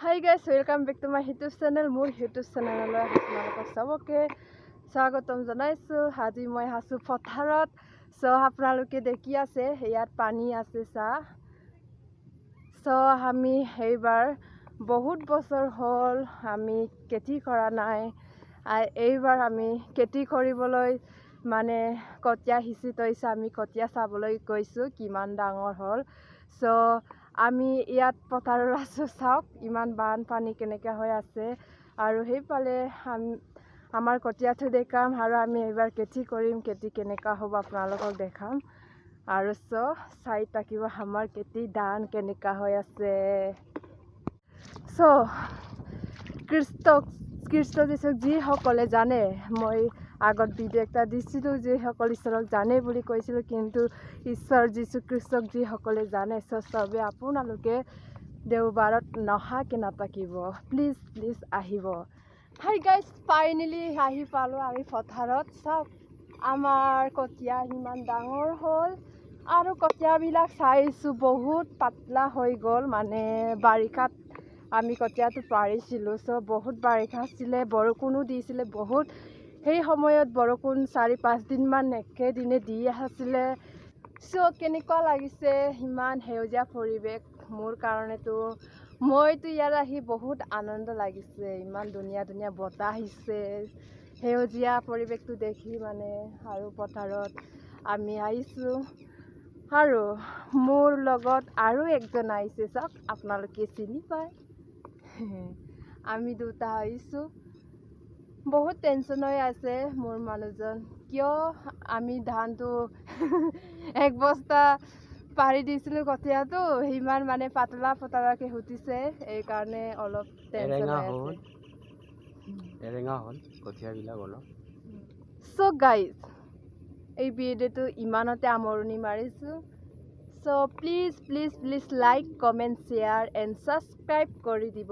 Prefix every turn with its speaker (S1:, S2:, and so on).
S1: Hi guys, welcome back to my YouTube channel. মোৰ YouTube channel আপোনালোকক সবকে স্বাগতম জনাইছো। আজি মই হাসু পথাৰত। সো আপোনালোকে দেখি আছে ইয়াত পানী আছে সা। সো আমি এইবাৰ বহুত বছৰ হ'ল আমি খেতি কৰা নাই। এইবাৰ আমি খেতি কৰিবলৈ মানে কঠীয়া হিচি তৈছে আমি কঠীয়া চাবলৈ গৈছো কিমান ডাঙৰ হ'ল। সো আমি ইয়াত পথাৰৰ আছো চাওক ইমান বানপানী কেনেকৈ হৈ আছে আৰু সেইফালে আমাৰ কঠীয়াটো দেখাম আৰু আমি এইবাৰ খেতি কৰিম খেতি কেনেকৈ হ'ব আপোনালোকক দেখাম আৰু চাই থাকিব আমাৰ খেতি ধান কেনেকৈ হৈ আছে। সো খ্ৰীষ্ট যীশুক যিসকলে জানে মই আগত ভিডিঅ' এটা দিছিলোঁ যিসকল ঈশ্বৰক জানে বুলি কৈছিলোঁ কিন্তু ঈশ্বৰ যীশু খ্ৰীষ্টক যিসকলে জানে চবে আপোনালোকে দেওবাৰত নহাকৈ নাথাকিব প্লিজ আহিব। হাই গাইজ ফাইনেলি আহি পালোঁ আমি পথাৰত। চাওক আমাৰ কঠীয়া ইমান ডাঙৰ হ'ল আৰু কঠীয়াবিলাক চাইছোঁ বহুত পাতলা হৈ গ'ল মানে বাৰিষাত আমি কঠীয়াটো পাৰিছিলোঁ। চ' বহুত বাৰিষা আছিলে বৰষুণো দিছিলে বহুত সেই সময়ত বৰষুণ 4-5 দিনমান একেদিনে দি আছিলে। চ' কেনেকুৱা লাগিছে ইমান সেউজীয়া পৰিৱেশ মোৰ কাৰণেতো মইতো ইয়াত আহি বহুত আনন্দ লাগিছে। ইমান ধুনীয়া বতাহ আহিছে সেউজীয়া পৰিৱেশটো দেখি মানে আৰু পথাৰত আমি আহিছোঁ আৰু মোৰ লগত আৰু একজন আহিছে চাওক আপোনালোকে চিনি পায় আমি দুটা আহিছোঁ। বহুত টেনশ্যন হৈ আছে মোৰ মানুহজন কিয় আমি ধানটো এক বস্তা পাৰি দিছিলোঁ কঠীয়াটো সিমান মানে পাতলাকৈ উঠিছে এইকাৰণে অলপ টেনশ্যন হৈ আছে। চ' গাইজ এই ভিডিঅ'টো ইমানতে আমৰণি মাৰিছোঁ। So' please like comment share and subscribe কৰি দিব।